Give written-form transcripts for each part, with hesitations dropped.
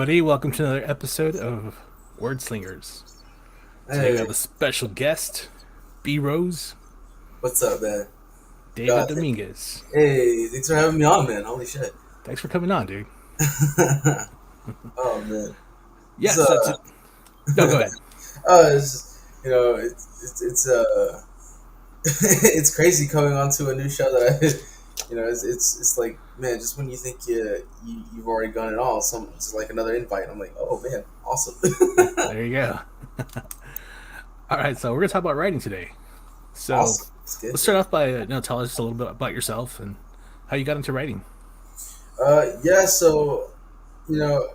everybody? Welcome to another episode of Word Slingers. Today we Hey, have a special guest, B Rose, what's up, man? David God, Dominguez. hey, thanks for having me on, man. Holy shit. Thanks for coming on, dude. Oh man, it's Yes, that's it. No, go ahead. it's it's crazy coming onto a new show that it's like, man, just when you think you've already done it all, it's like another invite. I'm like, oh man, awesome. There you go. All right, so we're gonna talk about writing today. So Awesome. It's good. let's start off by tell us a little bit about yourself and how you got into writing. Yeah. So you know,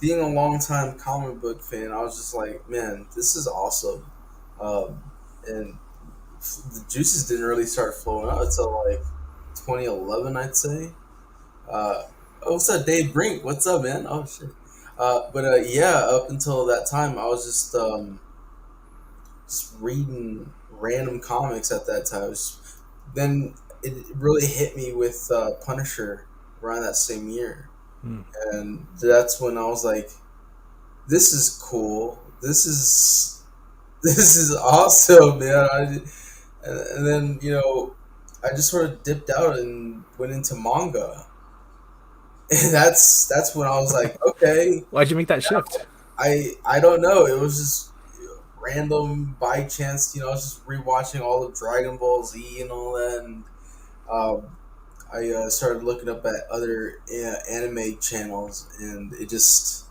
being a longtime comic book fan, I was just like, man, this is awesome. Um, and the juices didn't really start flowing out until like 2011, I'd say. Uh, oh, what's up, Dave Brink? What's up, man? Oh shit. But yeah, up until that time, I was just reading random comics at that time. Then it really hit me with Punisher around that same year, Hmm. and that's when I was like, "This is cool. This is awesome, man." And then I just sort of dipped out and went into manga, and that's when I was like, okay, Why'd you make that shift? I don't know, it was just random by chance. I was just rewatching all of Dragon Ball Z and all that, and I started looking up at other anime channels, and it just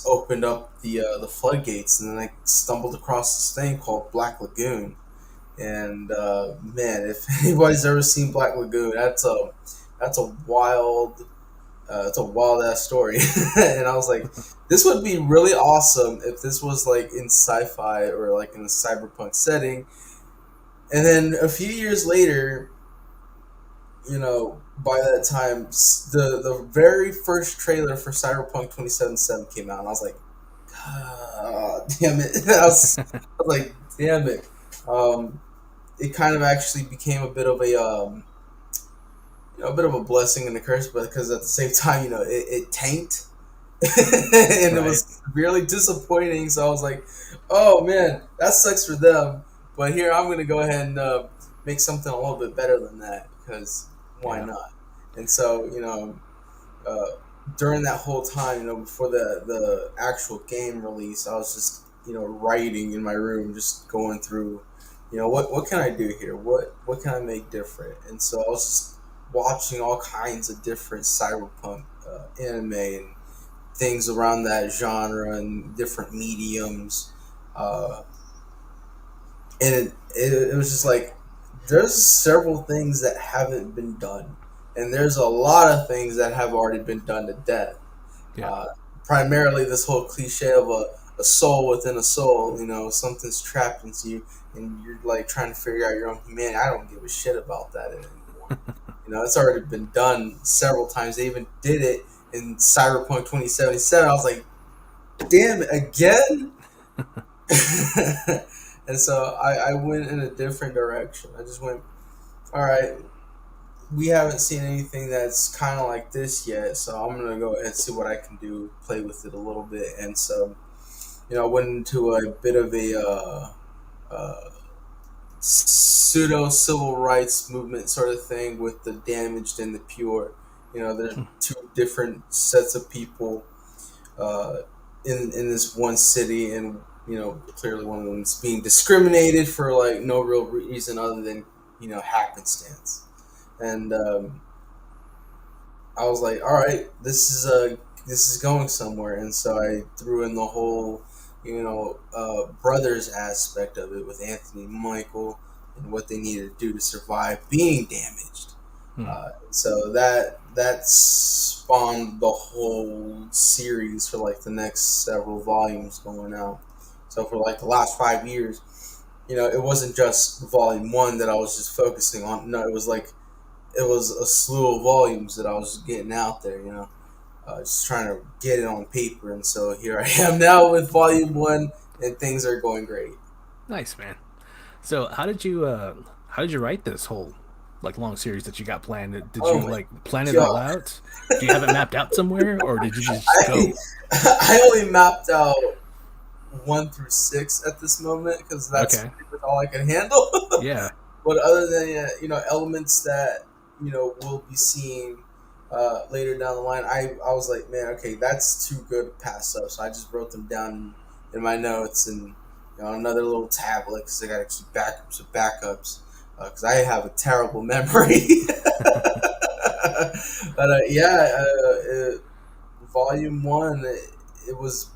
opened up the floodgates, and then I stumbled across this thing called Black Lagoon. And man, if anybody's ever seen Black Lagoon, that's a wild it's a wild ass story. And I was like, this would be really awesome if this was like in sci-fi or like in a cyberpunk setting. And then a few years later, by that time, the very first trailer for Cyberpunk 2077 came out, and I was like, God damn it! I was like, damn it. Um, it kind of actually became a bit of a blessing and a curse, but because at the same time, it tanked, and it Right. was really disappointing. So I was like, oh man, that sucks for them. But here I'm gonna go ahead and make something a little bit better than that, because why Yeah. not? And so uh, during that whole time, before the actual game release, I was just writing in my room, just going through, what can I do here? What can I make different? And so I was just watching all kinds of different cyberpunk anime and things around that genre and different mediums, uh, and it was just like, there's several things that haven't been done, and there's a lot of things that have already been done to death. Yeah. uh, Primarily this whole cliche of a soul within a soul. Something's trapped into you, and you're like trying to figure out your own humanity. I don't give a shit about that anymore. It's already been done several times. They even did it in Cyberpunk 2077. I was like, damn it, again. And so I went in a different direction. I just went, all right, we haven't seen anything that's kind of like this yet, so I'm gonna go ahead and see what I can do, play with it a little bit. And so I went into a bit of a pseudo civil rights movement sort of thing with the damaged and the pure. There's two different sets of people uh, in this one city, and clearly one of them is being discriminated for like no real reason other than happenstance. And I was like, all right, this is going somewhere. And so I threw in the whole brothers aspect of it with Anthony and Michael, and what they needed to do to survive being damaged. Hmm. So that spawned the whole series for like the next several volumes going out. So for like the last 5 years, it wasn't just volume one that I was just focusing on. No, it was a slew of volumes that I was getting out there. Just trying to get it on paper. And so here I am now with volume one, and things are going great. Nice, man. So how did you write this whole like long series that you got planned? Did Oh you my like plan it all god! out? Do you have it mapped out somewhere, or did you just I go? I only mapped out 1 through 6 at this moment because that's Okay. pretty much all I can handle. Yeah. But other than elements that we'll be seeing later down the line, I was like, man, okay, that's too good to pass up. So I just wrote them down in my notes and another little tablet because I got to keep backups of backups because I have a terrible memory. But volume one, it was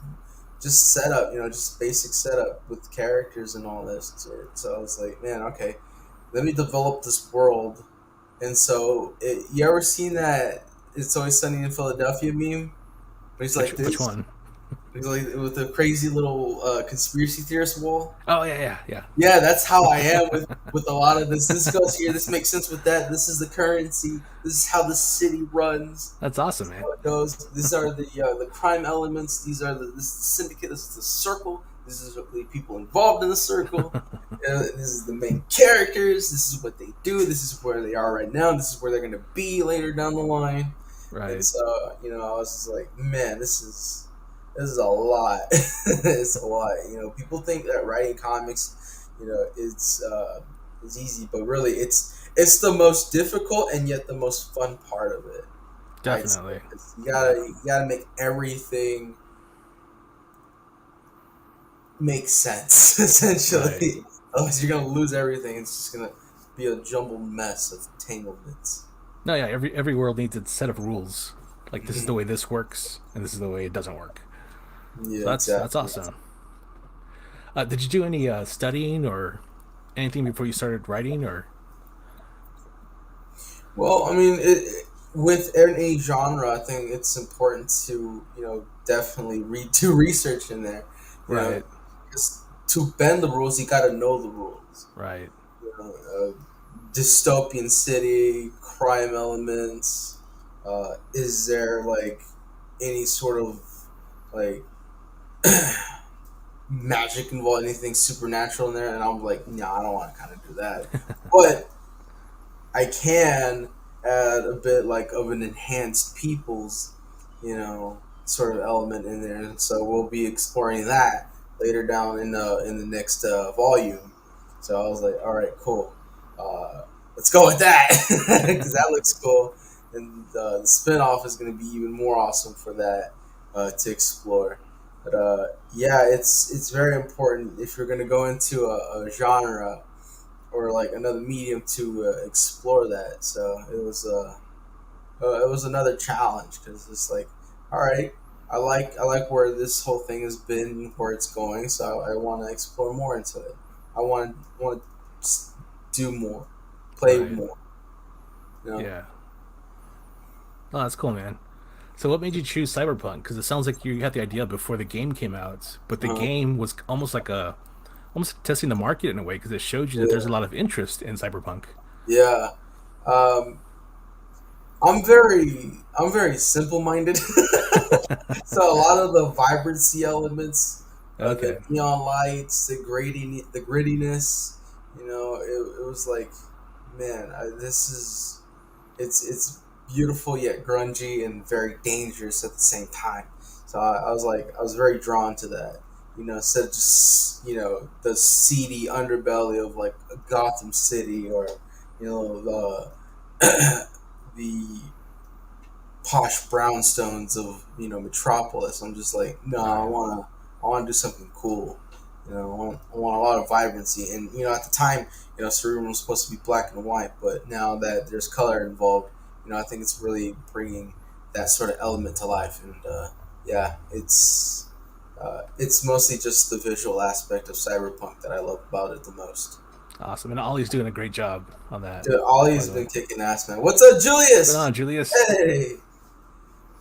just setup, just basic setup with characters and all this. So I was like, man, okay, let me develop this world. And so, you ever seen that "It's Always Sunny in Philadelphia" meme? Where he's like Which this, one? he's like with the crazy little conspiracy theorist wall. Oh yeah, yeah, yeah. Yeah, that's how I am with a lot of this. This goes here. This makes sense with that. This is the currency. This is how the city runs. That's awesome, This is man. how it goes. These are the crime elements. These are this is the syndicate. This is the circle. This is the people involved in the circle. This is the main characters. This is what they do. This is where they are right now. This is where they're going to be later down the line. And Right. so, I was just like, man, this is a lot. It's a lot. People think that writing comics, it's easy, but really, it's the most difficult and yet the most fun part of it. I'd say. Definitely. 'Cause you gotta make everything make sense Right. essentially. Otherwise, you're gonna lose everything. It's just gonna be a jumbled mess of tanglements. No, yeah. Every world needs its set of rules. Like this is the way this works, and this is the way it doesn't work. Yeah, So that's exactly. awesome. Did you do any studying or anything before you started writing, or? Well, I mean, with any genre, I think it's important to definitely do research in there. You know, Right. because to bend the rules, you got to know the rules. Right. Dystopian city, crime elements. Is there like any sort of like magic involved, anything supernatural in there? And I'm like, no, I don't want to kind of do that. But I can add a bit like of an enhanced people's, sort of element in there, and so we'll be exploring that later down in the next volume. So I was like, all right, cool. Let's go with that because that looks cool, and the spinoff is going to be even more awesome for that to explore. But yeah, it's very important if you're going to go into a genre or like another medium to explore that. So it was another challenge because it's like, all right, I like where this whole thing has been, where it's going. So I want to explore more into it. I want to do more, play Right. more. You know? Yeah. Oh, that's cool, man. So, what made you choose Cyberpunk? Because it sounds like you had the idea before the game came out, but the uh, game was almost testing the market in a way because it showed you that there's a yeah, lot of interest in Cyberpunk. yeah. Um, I'm very simple minded. So a lot of the vibrancy elements, the Okay. neon lights, the grittiness, it was like, man, this is it's beautiful yet grungy and very dangerous at the same time. So I was like, I was very drawn to that. Instead of just the seedy underbelly of like a Gotham City or the posh brownstones of Metropolis. I'm just like, no, I Right. wanna I wanna do something cool. I want a lot of vibrancy, and at the time, Cerebrum was supposed to be black and white, but now that there's color involved, I think it's really bringing that sort of element to life, and yeah, it's mostly just the visual aspect of cyberpunk that I love about it the most. Awesome. And Ollie's doing a great job on that, Dude, by Ollie's the been way. kicking ass, man. What's up, What's going Julius? on, Julius? Hey.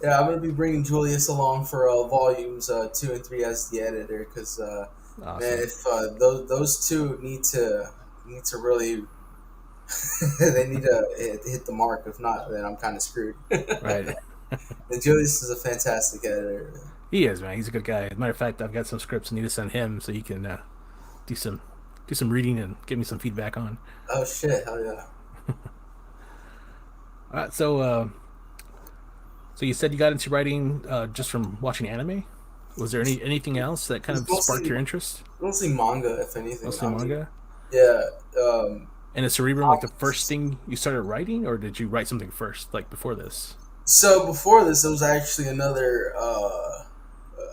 Yeah, I'm gonna be bringing Julius along for volumes 2 and 3 as the editor, because man, Awesome. if those two need to really they need to hit the mark. If not, then I'm kind of screwed. Right. And Julius is a fantastic editor. He is, man. He's a good guy. As a matter of fact, I've got some scripts I need to send him so he can do some reading and give me some feedback on. Oh shit! Hell yeah! So you said you got into writing just from watching anime. Was there anything else that kind It's of sparked mostly your interest? mostly manga, if anything. Mostly I mean, manga. yeah. Um, And is Cerebrum like the first comics. thing you started writing, or did you write something first, like before this? So before this, it was actually another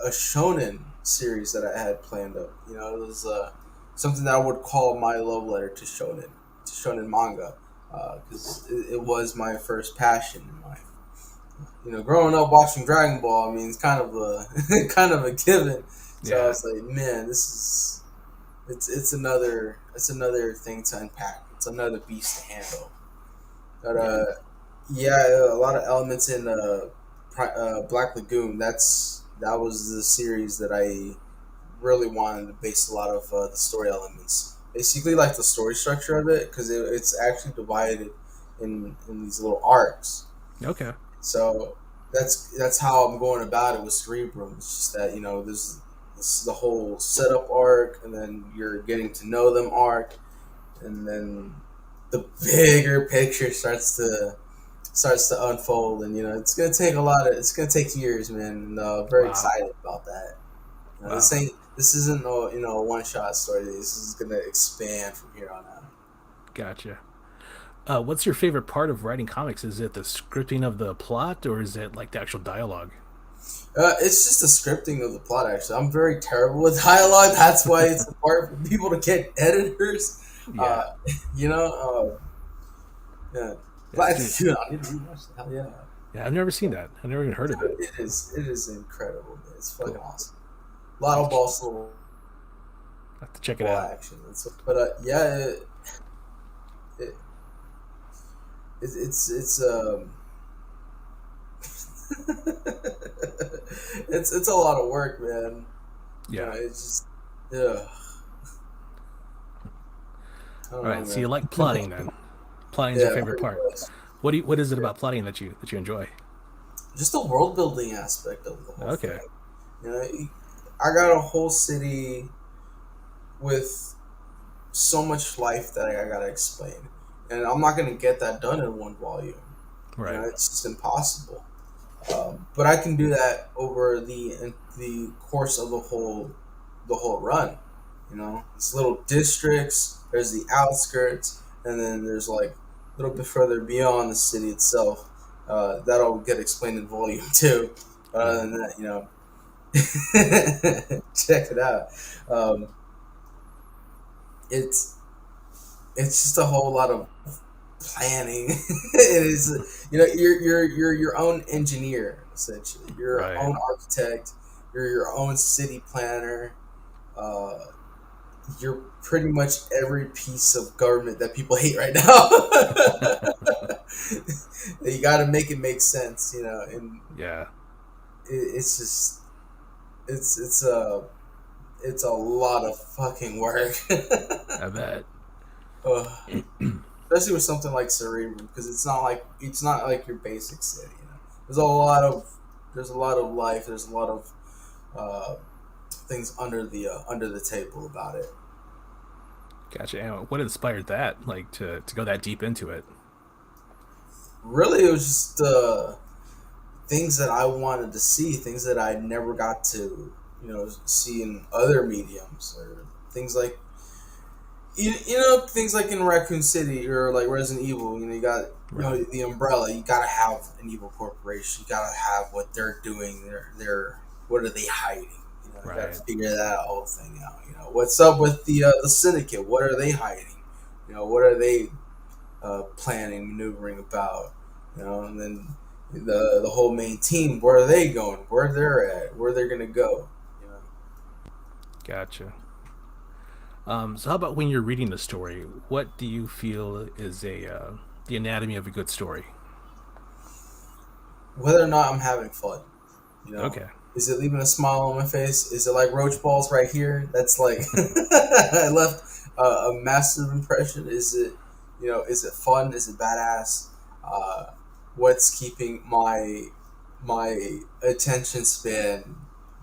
a shonen series that I had planned up. You know, it was something that I would call my love letter to shonen manga, because it was my first passion in life. You know, growing up watching Dragon Ball, I mean, it's kind of a kind of a given. So I Yeah, was like, man, this is it's another thing to unpack. It's another beast to handle. But yeah, yeah, a lot of elements in Black Lagoon. That was the series that I really wanted to base a lot of the story elements. Basically, like the story structure of it, because it's actually divided in these little arcs. okay, So that's how I'm going about it with Cerebrum. It's just that this the whole setup arc, and then you're getting to know them arc, and then the bigger picture starts to unfold, and it's gonna take years, man. And very wow, excited about that. wow, This isn't a one shot story. This is gonna expand from here on out. gotcha. What's your favorite part of writing comics? Is it the scripting of the plot, or is it like the actual dialogue? It's just the scripting of the plot. Actually, I'm very terrible with dialogue. That's why it's important for people to get editors. Yeah, Uh, you know, yeah. yeah, Black dude. dude, I need to rewatch that. Hell yeah, Yeah, I've never seen that. I've never even heard of it. it is incredible. Man. It's fucking Cool. awesome. A lot I'll have of to, boss little I'll have to check it ball out. action. But yeah, it, it's it's a lot of work, man. Yeah. It's just yeah. I don't All know, right. So you man. like plotting then? Plotting is your Yeah, favorite pretty part. much. What is it about plotting that you enjoy? Just the world building aspect of the whole Okay. thing. You know, I got a whole city with so much life that I gotta explain, and I'm not gonna get that done in one volume. You know, Right. it's just impossible. But I can do that over the course of the whole run. You know, it's little districts. There's the outskirts, and then there's like a little bit further beyond the city itself. That'll get explained in volume two. But other Right. than that, check it out. Um, it's it's just a whole lot of planning. It is, you're your own engineer essentially. You're your Right. own architect. You're your own city planner. Uh, you're pretty much every piece of government that people hate right now. You got to make it make sense, and Yeah. it's just it's a lot of fucking work. I bet. Ugh. Especially with something like Cerebrum, because it's not like your basic city. There's a lot of life. There's a lot of uh, things under the table about it. Gotcha. And what inspired that? Like to go that deep into it? Really, it was just things that I wanted to see, things that I never got to see in other mediums, or things like things like in Raccoon City or like Resident Evil. You got Right. the Umbrella. You gotta have an evil corporation. You gotta have what they're doing. They're what are they hiding? You gotta Right. figure that whole thing out. What's up with the Syndicate? What are they hiding? What are they planning, maneuvering about? And then the whole main team. Where are they going? Where they're at? Where they're gonna go? You know. Gotcha. So how about when you're reading the story? What do you feel is a the anatomy of a good story? Whether or not I'm having fun. You know, Okay. is it leaving a smile on my face? Is it like roach balls right here? That's like I left a massive impression. Is it fun? Is it badass? Uh, what's keeping my attention span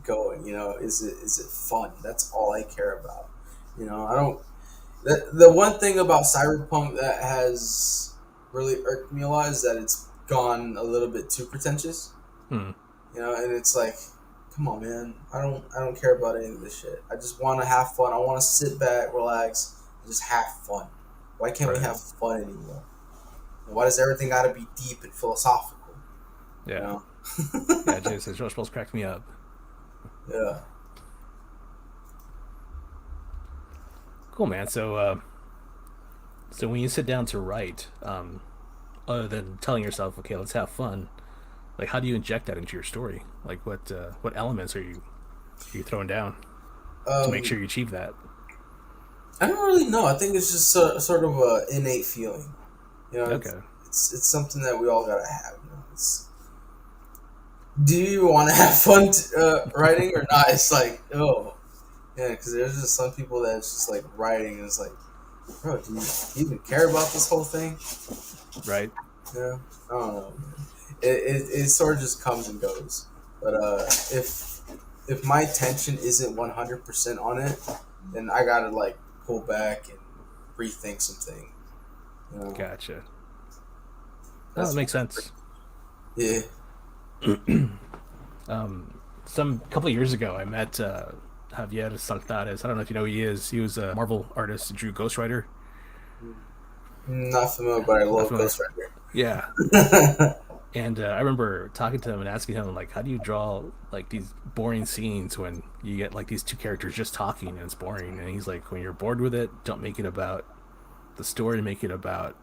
going? Is it fun? That's all I care about. I don't. The one thing about cyberpunk that has really irked me a lot is that it's gone a little bit too pretentious. Hmm. And it's like, come on, man. I don't care about any of this shit. I just want to have fun. I want to sit back, relax, and just have fun. Why can't we Right. have fun anymore? Why does everything got to be deep and philosophical? You Yeah. know? Yeah. Jason George Bell's cracked me up. Yeah. Cool, man. So when you sit down to write, other than telling yourself, okay, let's have fun, like how do you inject that into your story? Like what elements are you throwing down to make Um, sure you achieve that? I don't really know. I think it's just sort of a innate feeling. It's Okay. it's something that we all gotta have. Do you want to have fun writing or not? It's like, oh, yeah, because there's just some people that it's just like writing and it's like, bro, do you even care about this whole thing? Right. Yeah, I don't know. It sort of just comes and goes. But if my attention isn't 100% on it, then I gotta like pull back and rethink something. You know, Gotcha. No, that that's makes sense. yeah. Some couple of years ago, I met Javier Saltares. I don't know if you know who he is. He was a Marvel artist, drew Ghost Rider. Not familiar, but I Not love familiar. Ghost Rider. Yeah. And I remember talking to him and asking him like, how do you draw like these boring scenes when you get like these two characters just talking and it's boring? And he's like, when you're bored with it, don't make it about the story. Make it about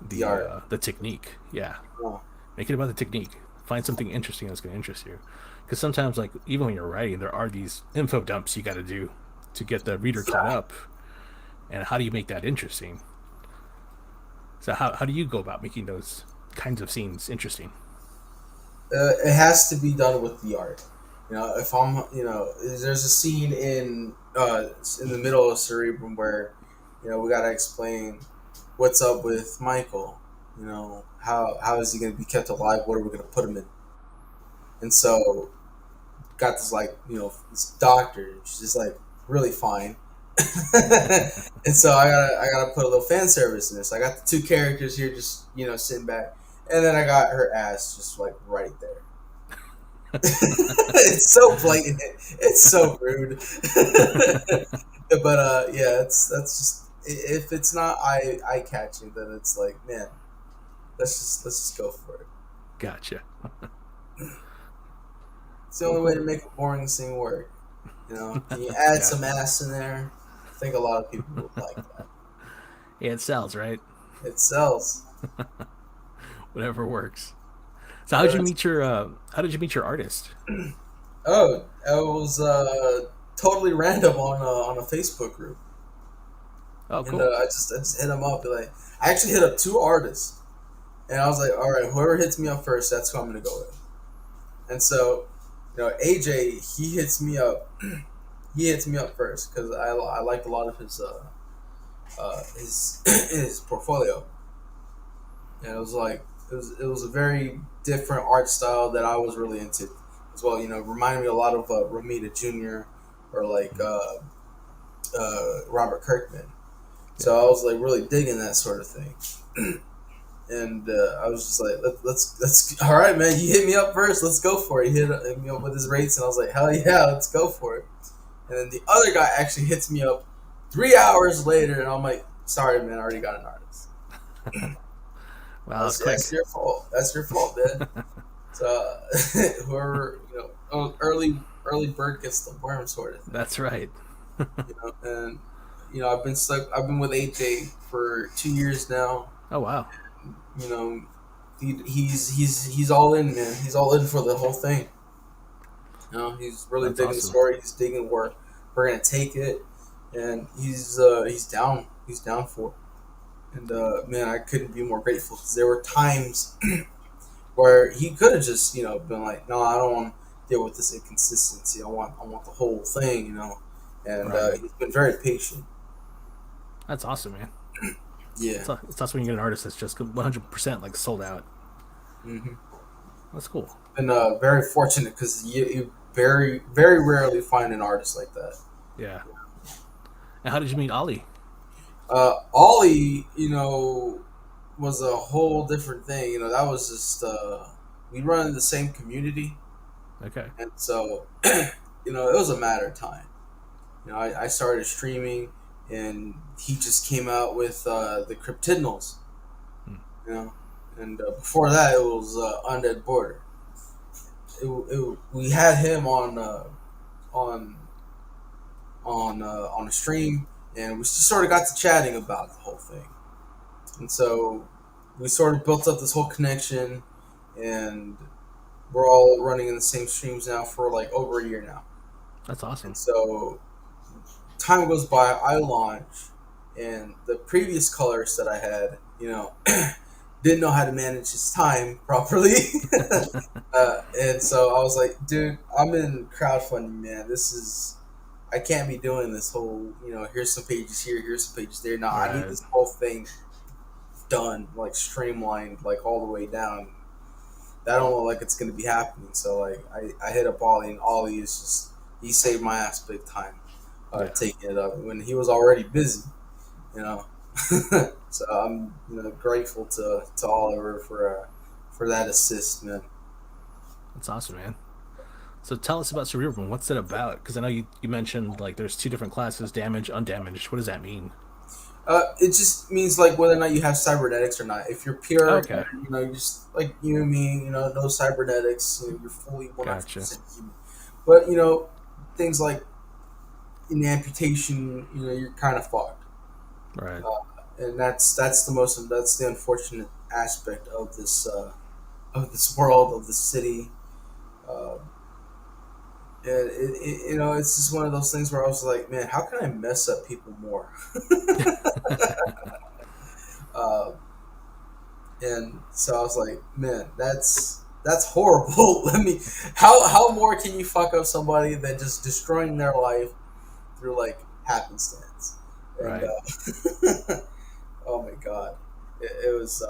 The art. the technique. Yeah, Oh, make it about the technique. Find something interesting that's going to interest you. Because sometimes, like even when you're writing, there are these info dumps you got to do to get the reader caught yeah. up. And how do you make that interesting? So how do you go about making those kinds of scenes interesting? It has to be done with the art. If I'm, there's a scene in the middle of Cerebrum where, we gotta explain what's up with Michael. How is he gonna be kept alive? What are we gonna put him in? And so got this like this doctor. She's just like really fine. And so I gotta put a little fan service in this. I got the two characters here just sitting back, and then I got her ass just like right there. It's so blatant. It's so rude. But yeah, that's just if it's not eye catching, then it's like, man, let's just go for it. Gotcha. It's the Well, only way cool. to make a boring scene work. Can you add Yeah. some ass in there? I think a lot of people would like that. Yeah, it sells, right? It sells. Whatever works. So Yeah, that's, how did you meet your artist? oh, I was totally random on a Facebook group, Oh, and cool. I just hit them up. Like, I actually hit up two artists, and I was like, all right, whoever hits me up first, that's who I'm gonna go with. And so, AJ, he hits me up. He hits me up first because I liked a lot of his his portfolio, and it was like it was a very different art style that I was really into as well. Reminded me a lot of Romita Jr. or like Robert Kirkman. So I Yeah. was like really digging that sort of thing. And I was just like, let's all right, man. You hit me up first. Let's go for it. He hit me up with his rates, and I was like, hell yeah, let's go for it. And then the other guy actually hits me up 3 hours later, and I'm like, sorry, man, I already got an artist. Wow, that's That's quick. your fault. That's your fault, man. So whoever early bird gets the worm, sort of thing. That's right. And I've been stuck. I've been with AJ for 2 years now. Oh, wow. You know, he's all in, man. He's all in for the whole thing. He's really That's digging the awesome. story. He's digging where we're gonna take it, and he's down. He's down for it. And man, I couldn't be more grateful because there were times where he could have just been like, no, I don't want to deal with this inconsistency. I want the whole thing, And Right. he's been very patient. That's awesome, man. Yeah. It's awesome when you get an artist that's just 100% like sold out. Hmm. That's cool. Been very fortunate because you very very rarely find an artist like that. Yeah. And how did you meet Ollie? Ollie, was a whole different thing. That was just we run in the same community, Okay. and so it was a matter of time. I started streaming, and he just came out with the Cryptidnals. Hmm. You know, and before that, it was Undead Border. We had him on on a stream, and we just sort of got to chatting about the whole thing, and so we sort of built up this whole connection, and we're all running in the same streams now for like over a year now. That's And awesome. so time goes by, I launch, and the previous colors that I had, didn't know how to manage his time properly. And so I was like, dude, I'm in crowdfunding, man. I can't be doing this whole, here's some pages here, here's some pages there. Now I need Right. this whole thing done, like streamlined, like all the way down. I don't look like it's going to be happening. So like I hit up Ollie, and Ollie is just he saved my ass big time, Yeah. taking it up when he was already busy, you know. So I'm grateful to Oliver for that assist, man. That's awesome, man. So tell us about Cerebrum. What's it about? Because I know you mentioned like there's two different classes, damage, undamaged. What does that mean? It just means like whether or not you have cybernetics or not. If you're pure, Okay. you just like you and me, no cybernetics, you're fully 100% Gotcha. human. But things like in amputation, you're kind of fucked. Right. And that's the unfortunate aspect of this world, of the city. Uh, and it's just one of those things where I was like, man, how can I mess up people more? uh, and so I was like, man, that's horrible. Let me how more can you fuck up somebody than just destroying their life through like happenstance? And Right. oh my god, it was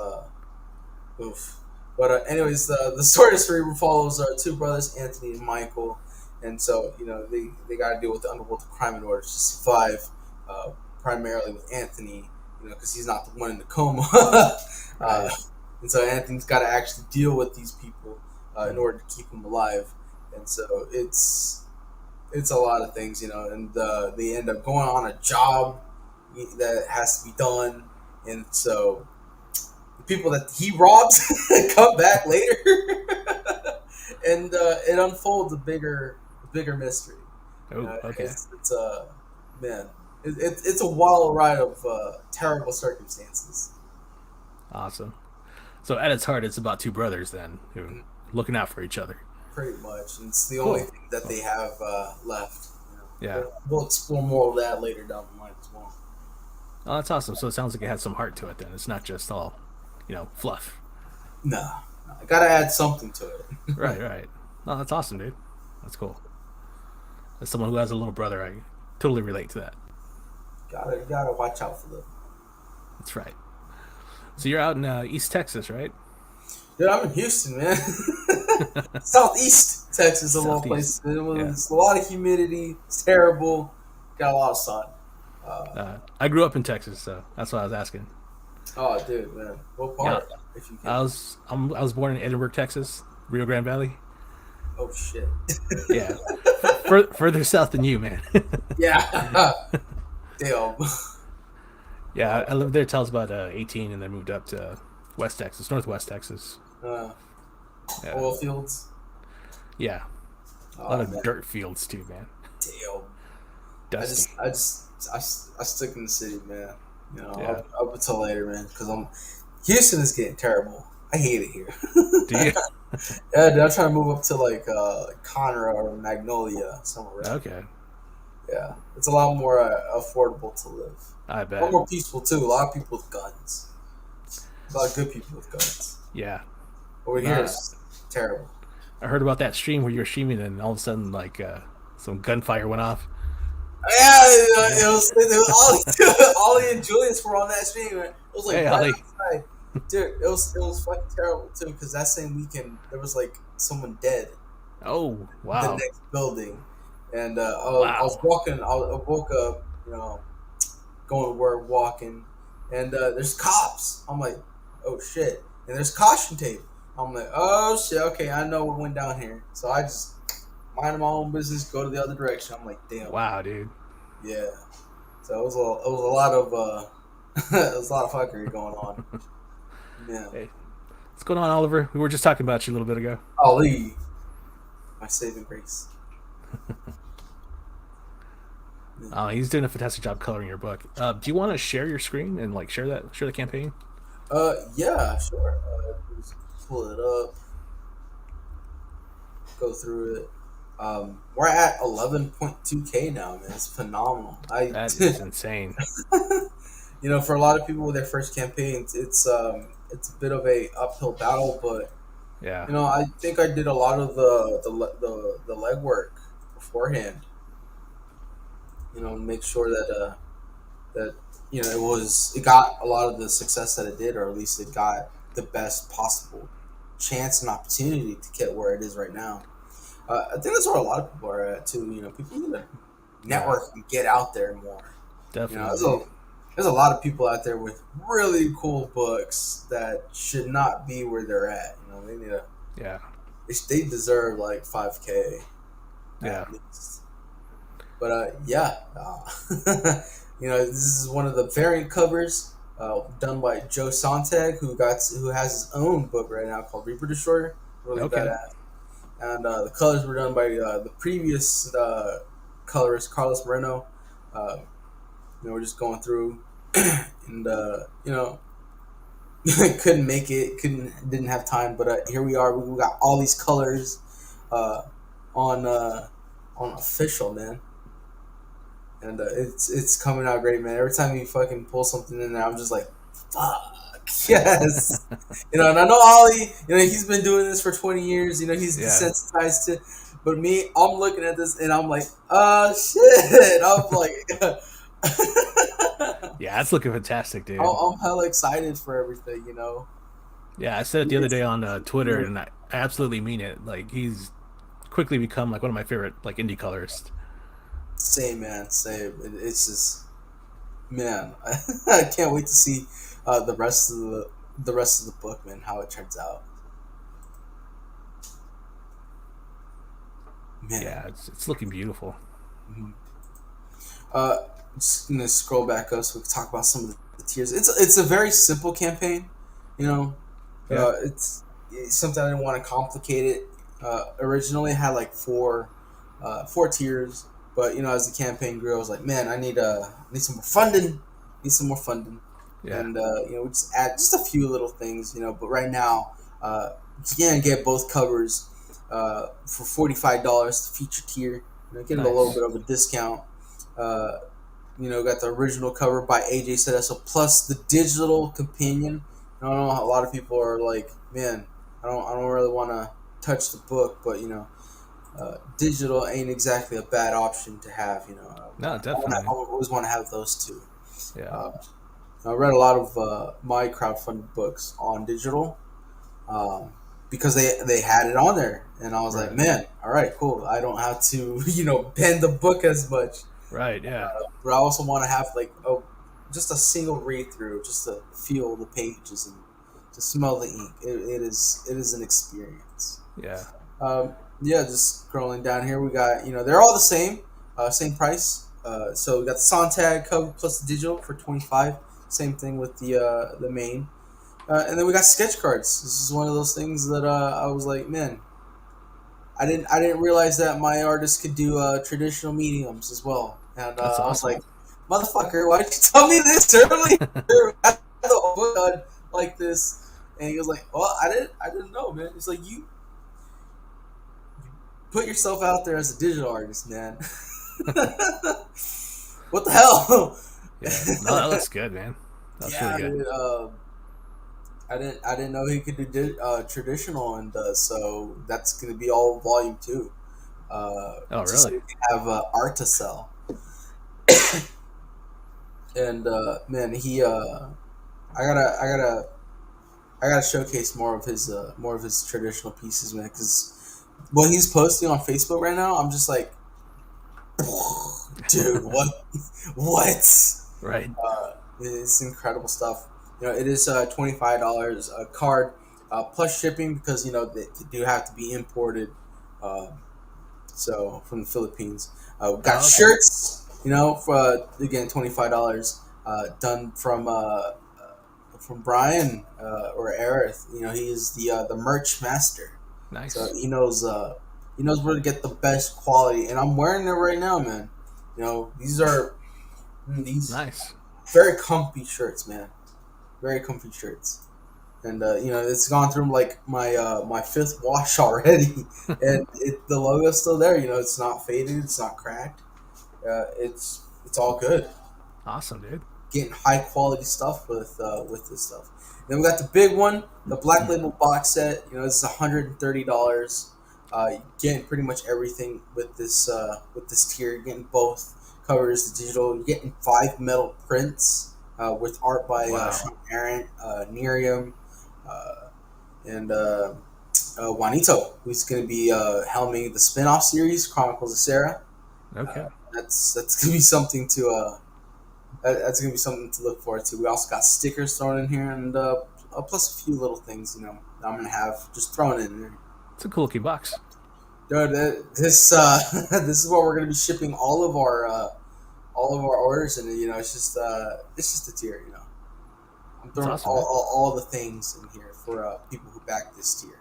oof. But anyways, the story of Cerebrum follows two brothers, Anthony and Michael, and so they got to deal with the underworld of crime in order to survive. Uh, Primarily with Anthony, because he's not the one in the coma. uh, Right. and so Anthony's got to actually deal with these people in order to keep them alive. And so it's a lot of things, and they end up going on a job that has to be done, and so the people that he robs come back later, and it unfolds a bigger mystery. Oh. Okay. It's man, it's a wild ride of terrible circumstances. Awesome. So at its heart, it's about two brothers then who looking out for each other. Pretty much, and it's the only Cool. thing that Cool. they have left. Yeah. But we'll explore more of that later down the line as well. Oh, that's awesome. So it sounds like it has some heart to it. Then it's not just all, fluff. No, I gotta add something to it. Right. Right. Oh, that's awesome, dude. That's cool. As someone who has a little brother, I totally relate to that. Gotta watch out for them. That's right. So you're out in East Texas, right? Dude, I'm in Houston, man. Southeast Texas, of all Southeast. places. Yeah. It's a lot of humidity. It's terrible. Got a lot of sun. I grew up in Texas, so that's what I was asking. Oh, dude, man. What Yeah. part? If you I can. was I was born in Edinburgh, Texas, Rio Grande Valley. Oh, shit. Yeah. Further south than you, man. Yeah. Damn. Yeah, I lived there till I was about 18, and then moved up to West Texas, Northwest Texas. Uh, Yeah, Oil fields. yeah, a lot Oh, of man. dirt fields too, man. Damn. I Dusty. just, I just, I stick in the city, man. Yeah. Up until later, man. Because Houston is getting terrible. I hate it here. Do you? Yeah, dude, I'm trying to move up to like Conroe or Magnolia, somewhere around. Okay, Yeah, it's a lot more affordable to live. I A lot bet. more peaceful too. A lot of people with guns. A lot of good people with guns. Yeah. Over here, Nah, it's terrible. I heard about that stream where you were streaming, and all of a sudden, like, some gunfire went off. Yeah, it was Ollie and Julius were on that stream. It was like Hey, right Ollie. outside. Dude, it was fucking terrible too because that same weekend there was like someone dead Oh, in the wow, next building, and I was wow. walking. I woke up, going to work, walking, and there's cops. I'm like, oh shit, and there's caution tape. I'm like, oh shit, okay, I know what went down here. So I just mind my own business, go to the other direction. I'm like, damn, Wow, dude. yeah. So it was a lot of it was a lot of fuckery going on. Yeah, Hey, what's going on, Oliver? We were just talking about you a little bit ago. Ali, my saving grace. Yeah. He's doing a fantastic job coloring your book. Do you want to share your screen and like share the campaign? Yeah, sure. Just pull it up, go through it. We're at 11.2K now, man. It's phenomenal. That is insane. For a lot of people with their first campaigns, it's a bit of a uphill battle, but Yeah, I think I did a lot of the legwork beforehand. Make sure that it got a lot of the success that it did, or at least it got the best possible chance and opportunity to get where it is right now. I think that's where a lot of people are at too. People need to yeah, network and get out there more. There's definitely. there's a lot of people out there with really cool books that should not be where they're at. They need to. Yeah, They deserve like 5K yeah. at least. But yeah, this is one of the variant covers done by Joe Sontag, who has his own book right now called Reaper Destroyer. Really Okay. badass. And the colors were done by the previous colorist Carlos Moreno. Uh, we're just going through, and couldn't make it, didn't have time, but here we are. We got all these colors uh, on official, man. And it's coming out great, man. Every time you fucking pull something in there, I'm just like, fuck, yes. And I know Ollie, he's been doing this for 20 years. He's Yeah, desensitized to. But me, I'm looking at this and I'm like, shit. I'm like, yeah. It's looking fantastic, dude. I'm hella excited for everything. Yeah, I said it the other day on Twitter, and I absolutely mean it. Like he's quickly become like one of my favorite like indie colorists. Same, man. Same. It's just, man, I can't wait to see the rest of the book, man. How it turns out, man. Yeah, it's looking beautiful. Mhm. Uh, just gonna scroll back up so we can talk about some of the tiers. It's a very simple campaign, you know. Yeah, It's something I didn't want to complicate it. Originally, it had like four tiers, but as the campaign grew, I was like, man, I need some more funding. Need some more funding, yeah. and we just add just a few little things, But right now, you can get both covers for $45, the feature tier. Getting a little Nice. bit of a discount. Uh, got the original cover by AJ Cedeso plus the digital companion. I know a lot of people are like, man, I don't really want to touch the book, but digital ain't exactly a bad option to have. No, I definitely. always want to have those two. Yeah, Uh, I read a lot of my crowdfunded books on digital um, because they had it on there, and I was like, right, man, all right, cool. I don't have to bend the book as much. right. Yeah, But I also want to have just a single read through, just to feel the pages and to smell the ink. It is an experience. yeah. Yeah, just scrolling down here, we got they're all the same price. So we got the Sontag cover plus the digital for 25. Same thing with the main, and then we got sketch cards. This is one of those things that I was like, man, I didn't realize that my artist could do traditional mediums as well, and That's I was awesome. like, motherfucker, why didn't you tell me this earlier? I had the book done like this, and he was like, well, I didn't know, man. It's like you put yourself out there as a digital artist, man. What the hell? Yeah. No, that looks good, man. That's really Yeah, good. dude. I didn't know he could do traditional, and so that's gonna be all volume two. Oh, Just so really? we can have art to sell. And man, I gotta showcase more of his traditional pieces, man. Because what he's posting on Facebook right now, I'm just like, dude, what? What? Right. It's incredible stuff. It is $25 a card plus shipping because they do have to be imported. Uh, so from the Philippines, we got Oh, okay. shirts. For again $25. Done from Brian or Aerith. He is the merch master, so Nice. he knows where to get the best quality. And I'm wearing it right now, man. These Nice. very comfy shirts, man. Very comfy shirts. And it's gone through like my fifth wash already, and the logo's still there. It's not faded, it's not cracked. It's all good. Awesome, dude. Getting high quality stuff with this stuff. Then we got the big one, the Black Label box set. This is $130. Getting pretty much everything with this tier. You're getting both covers, the digital. You're getting 5 metal prints with art by Wow. Sean Aaron, Nerium, uh, and Juanito, who's going to be helming the spin-off series Chronicles of Sarah. Okay. That's going to be something to that's gonna be something to look forward to. We also got stickers thrown in here, and plus a few little things, that I'm gonna have just thrown in there. It's a cool looking box. Dude, this this is what we're gonna be shipping all of our orders, and it's just a tier. I'm That's throwing awesome, all, man. all, all the things in here for people who back this tier.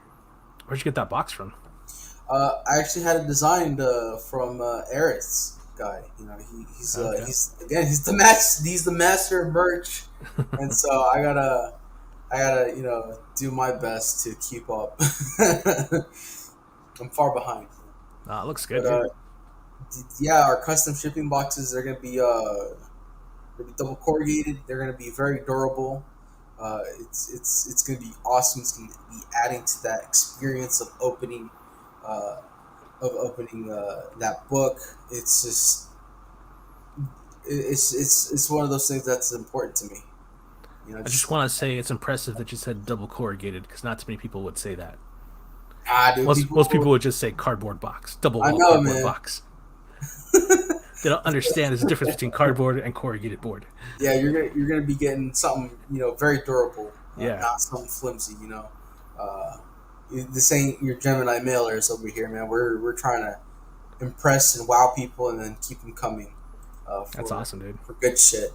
Where'd you get that box from? I actually had it designed from Aerith's guy. Okay. He's the master of merch, and so I gotta do my best to keep up. I'm far behind, It looks good, but dude. yeah, our custom shipping boxes they're gonna be double corrugated. They're gonna be very durable. It's gonna be awesome. It's gonna be adding to that experience uh, of opening that book. It's just it's one of those things that's important to me. I just Just want to say it's impressive that you said double corrugated because not too many people would say that. dude, Most people people. would just say cardboard box, double I wall know, cardboard man. box. They don't understand there's a difference between cardboard and corrugated board. Yeah, you're gonna be getting something very durable, Yeah, not something flimsy. Uh, this ain't your Gemini mailers over here, man. We're trying to impress and wow people, and then keep them coming that's for awesome, dude. good shit.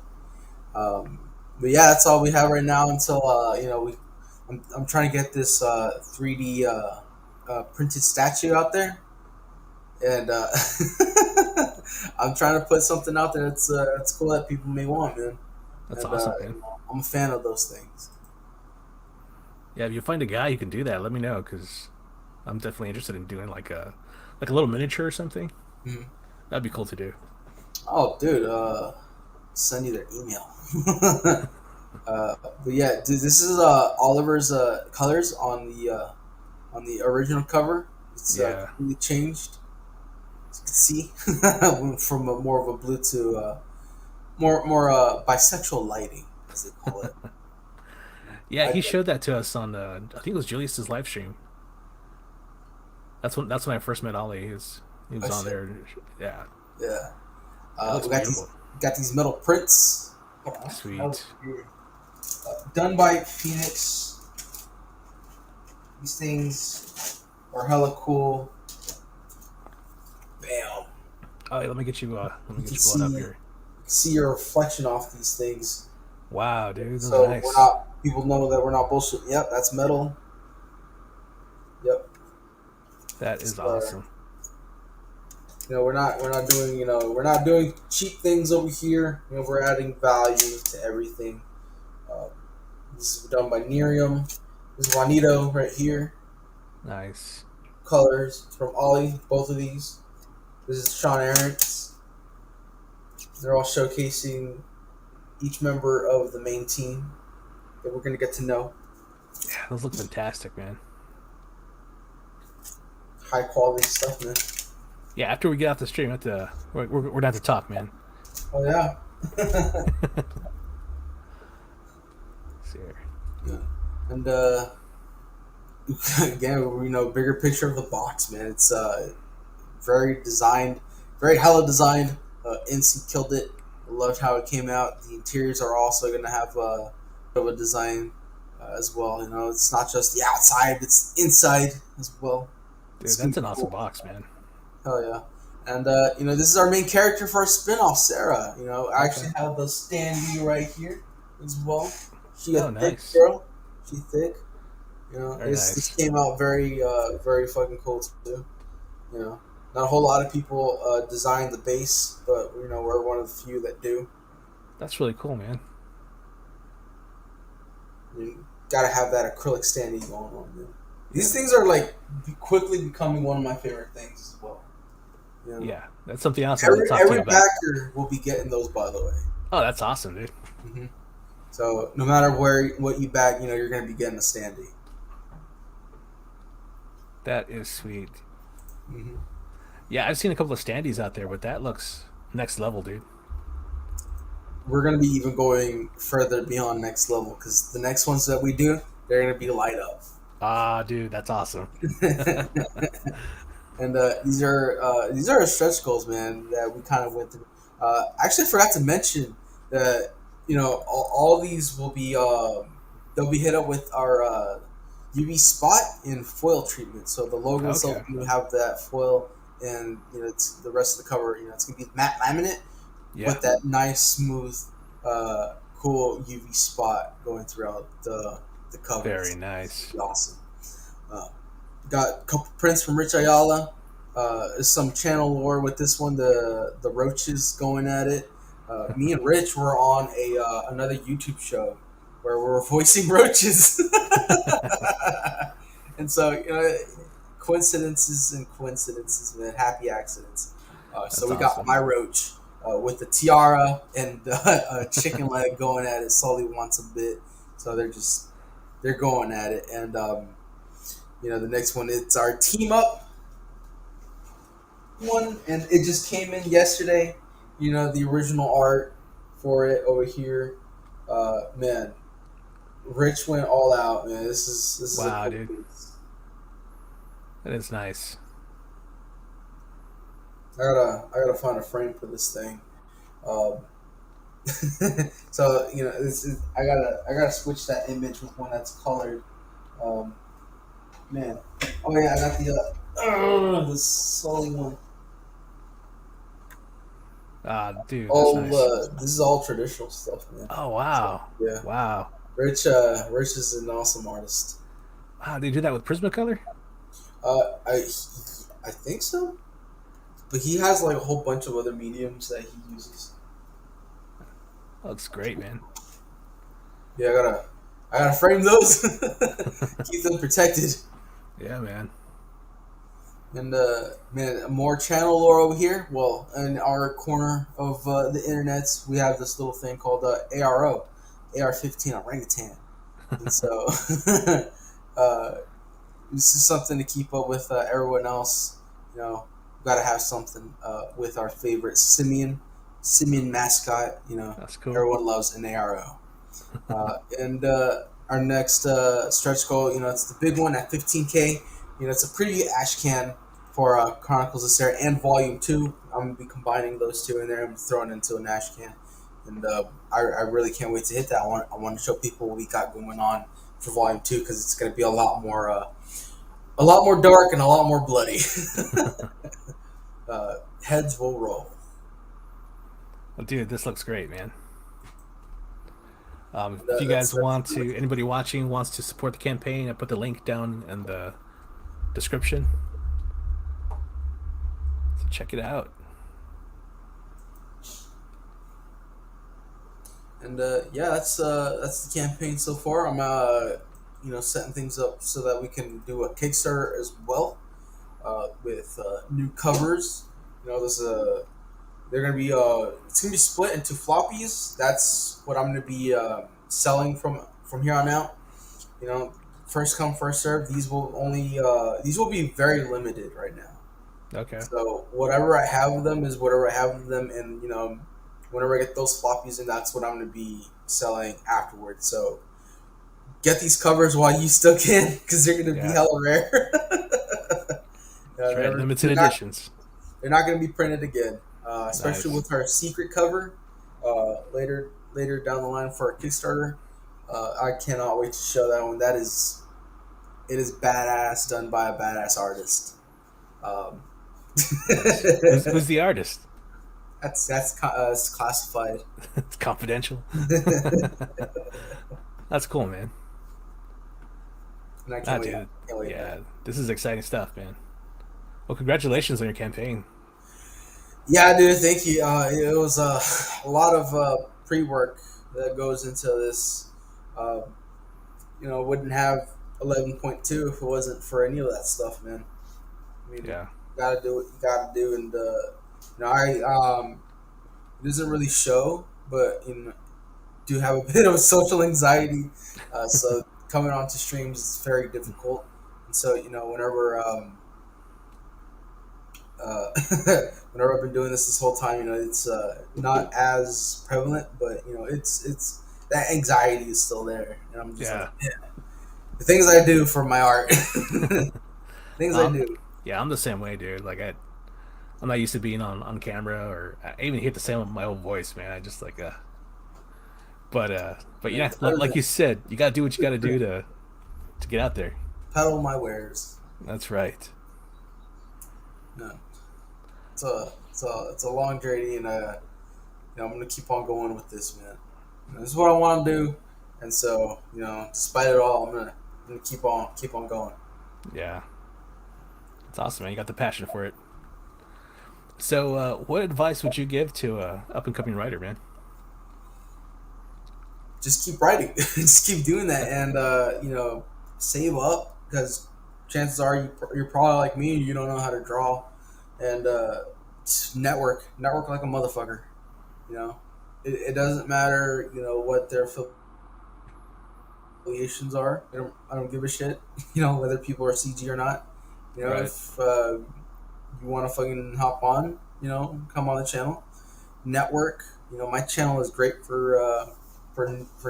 Um, but yeah, that's all we have right now until we. I'm trying to get this 3D printed statue out there, and I'm trying to put something out there that's cool that people may want, man. That's And awesome, man. I'm a fan of those things. Yeah, if you find a guy who can do that, let me know because I'm definitely interested in doing like a little miniature or something. Mhm. That'd be cool to do. Oh, dude, send you their email. But yeah, dude, this is Oliver's colors on the original cover. It's Yeah, completely changed. As you can see, from more of a blue to more bisexual lighting, as they call it. yeah. I, He showed that to us on I think it was Julius's live stream. That's when I first met Ollie. He was I on should, there. Yeah, yeah. that looks We got beautiful. these metal prints. Hold on. Sweet. Done by Phoenix. These things are hella cool. Bam. Oh, yeah, let me get you. Let me You get can you pulled up see here. see your reflection off these things. Wow, dude, those are So we're nice. not people know that we're not bullshit. Yep, that's metal. Yep. That is So, awesome. we're not doing we're not doing cheap things over here. We're adding value to everything. Um, this is done by Nerium. This is Juanito right here. Nice. Colors from Ollie, both of these. This is Sean Arendt's. They're all showcasing each member of the main team that we're going to get to know. Yeah, those look fantastic, man. High quality stuff, man. Yeah, after we get off the stream, we're gonna have to talk, man. Oh, yeah. See here. Yeah. And, again, bigger picture of the box, man. It's very designed, very hella designed. NC killed it. I loved how it came out. The interiors are also going to have of a design as well. You know, it's not just the outside; it's inside as well. It's Dude, gonna that's be an awesome cool. box, man. Hell yeah! And you know, this is our main character for our spinoff, Sarah. You know, I Okay. actually have the standee right here as well. She a Oh, thick nice. girl. She thick. You know, Very this nice. came out very fucking cool too. You know, not a whole lot of people design the base, but you know, we're one of the few that do. That's really cool, man. You gotta have that acrylic standee going on, man. These Yeah. things are like quickly becoming one of my favorite things as well. You know, Yeah. That's something else I want to talk to you every about. backer will be getting those, by the way. Oh, that's awesome, dude. Hmm. So no matter where what you back, you know you're gonna be getting a standee. That is sweet. Hmm. Yeah, I've seen a couple of standees out there, but that looks next level, dude. We're gonna be even going further beyond next level because the next ones that we do, they're gonna be light up. Ah, dude, that's awesome. And these are our stretch goals, man. That we kind of went through. Actually, I forgot to mention that you know all these will be they'll be hit up with our UV spot and foil treatment. So the logo itself Okay. will have that foil, and you know it's the rest of the cover. You know it's gonna be matte laminate Yeah. with that nice smooth, cool UV spot going throughout the cover. Very It's nice. gonna be awesome. Uh, got a couple prints from Rich Ayala. Some channel lore with this one. The roaches going at it. Me and Rich were on a another YouTube show where we were voicing roaches, and so you know, coincidences and coincidences, man. Happy accidents. So That's we got awesome. my roach with the tiara and a chicken leg going at it. Sully wants a bit, so they're going at it, and you know, the next one, it's our team up one, and it just came in yesterday. You know, the original art for it over here. Man, Rich went all out, man. This is a Wow, cool dude. piece. That is nice. I gotta find a frame for this thing. Um, so you know, I gotta switch that image with one that's colored. Um, man, oh yeah, I got the Sully one. Ah, dude, that's All nice. this is all traditional stuff, man. Oh, So wow. yeah, Wow. Rich is an awesome artist. Wow, they do that with Prismacolor? Uh, I I think so, but he has like a whole bunch of other mediums that he uses. Oh, that's great, man. Yeah, I gotta frame those, keep them protected. Yeah, man. And man, more channel lore over here. Well, in our corner of the internets, we have this little thing called ARO, AR-15 orangutan, and so uh, this is something to keep up with everyone else. You know, we gotta have something with our favorite simian mascot. You know, That's cool. everyone loves an ARO. And our next stretch goal, you know, it's the big one at 15K. You know, it's a preview ash can for Chronicles of Sarah and Volume 2. I'm going to be combining those two in there and throwing into an ash can. And I really can't wait to hit that. I want to show people what we got going on for Volume 2 because it's going to be a lot more dark and a lot more bloody. Heads will roll. Well, dude, this looks great, man. If you guys That's want to, anybody watching wants to support the campaign, I put the link down in the description. So check it out. And yeah, that's the campaign so far. I'm you know setting things up so that we can do a Kickstarter as well with new covers. You know, there's a they're gonna be it's gonna be split into floppies. That's what I'm gonna be selling from here on out. You know, first come first serve. These will be very limited right now. Okay. So whatever I have of them is whatever I have of them, and you know, whenever I get those floppies in, that's what I'm going to be selling afterwards. So get these covers while you still can, because they're going to be Yeah. hella rare. That's right. they're, Limited they're not editions. they're not going to be printed again, especially Nice. with our secret cover later down the line for our Kickstarter. I cannot wait to show that one. That is, it is badass, done by a badass artist. Um, Nice. Who's the artist? it's classified. It's confidential. That's cool, man. And I Ah, can't wait. dude. Can't wait, man. Yeah, this is exciting stuff, man. Well, congratulations on your campaign. Yeah, dude. Thank you. It was a lot of pre-work that goes into this. Uh, wouldn't have 11.2 if it wasn't for any of that stuff, man. I mean, you Yeah, gotta do what you gotta do, and I it doesn't really show, but do have a bit of social anxiety, so coming onto streams is very difficult, and so whenever uh, whenever I've been doing this whole time, it's not as prevalent, but it's that anxiety is still there, and I'm just like, yeah. yeah, the things I do for my art, things I Um, do. yeah, I'm the same way, dude. Like I'm not used to being on camera, or I even hate the sound of my own voice, man. I just like but Man, yeah, it's better like than you said, you gotta do what you gotta do to get out there. pedal my wares. That's right. No, it's a long journey, and I'm gonna keep on going with this, man. This is what I want to do, and so despite it all, I'm gonna keep on going. Yeah, it's awesome, man. You got the passion for it. So, what advice would you give to a up and coming writer, man? Just keep writing, just keep doing that, and save up because chances are you're probably like me. You don't know how to draw, and network like a motherfucker. You know, it doesn't matter. What their affiliations are. I don't give a shit. Whether people are CG or not. Right. If you want to fucking hop on, come on the channel. Network. My channel is great for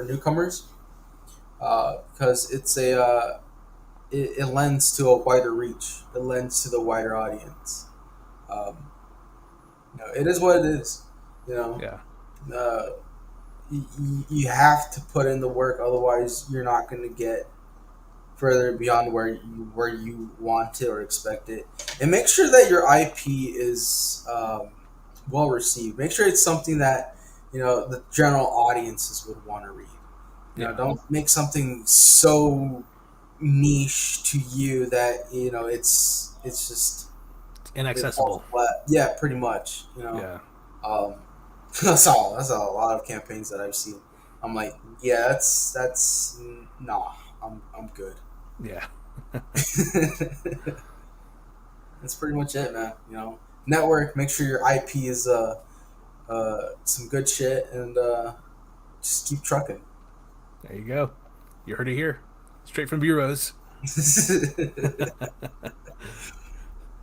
newcomers because it lends to a wider reach. It lends to the wider audience. Um, it is what it is. You know, Yeah. uh, you have to put in the work, otherwise you're not going to get further beyond where you want it or expect it. And make sure that your IP is well received. Make sure it's something that the general audiences would want to read. Yeah. Don't make something so niche to you that it's just it falls Inaccessible. flat. Yeah, pretty much. Yeah. Um, that's a lot of campaigns that I've seen. I'm like, yeah, that's nah. I'm good. Yeah. That's pretty much it, man. Network. Make sure your IP is some good shit, and just keep trucking. There you go. You heard it here, straight from bureaus.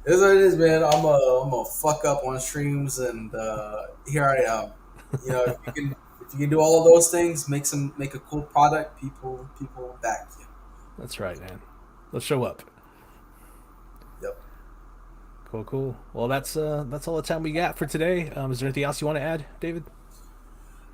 It is what it is, man. I'm a fuck up on streams, and here I am. If you can do all of those things, make a cool product. People will back you. That's right, man. Let's show up. Yep. Cool, cool. Well, that's all the time we got for today. Is there anything else you want to add, David?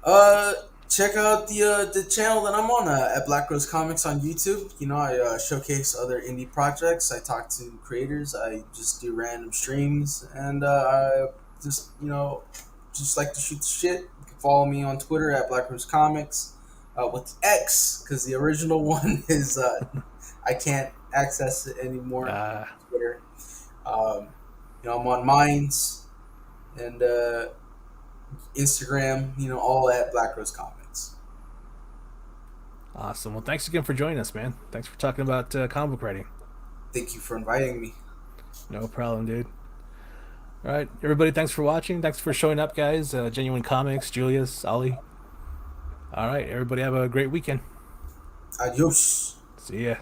Uh, Check out the channel that I'm on at Black Rose Comics on YouTube. I showcase other indie projects. I talk to creators. I just do random streams, and I just like to shoot the shit. You can follow me on Twitter at Black Rose Comics with the X because the original one is I can't access it anymore. Uh, Twitter. Um, I'm on Minds and Instagram. All at Black Rose Comics. awesome. Well, thanks again for joining us, man. Thanks for talking about comic book writing. Thank you for inviting me. No problem, dude. All right, everybody. Thanks for watching. Thanks for showing up, guys. Genuine Comics, Julius, Ollie. All right, everybody. Have a great weekend. Adios. See ya.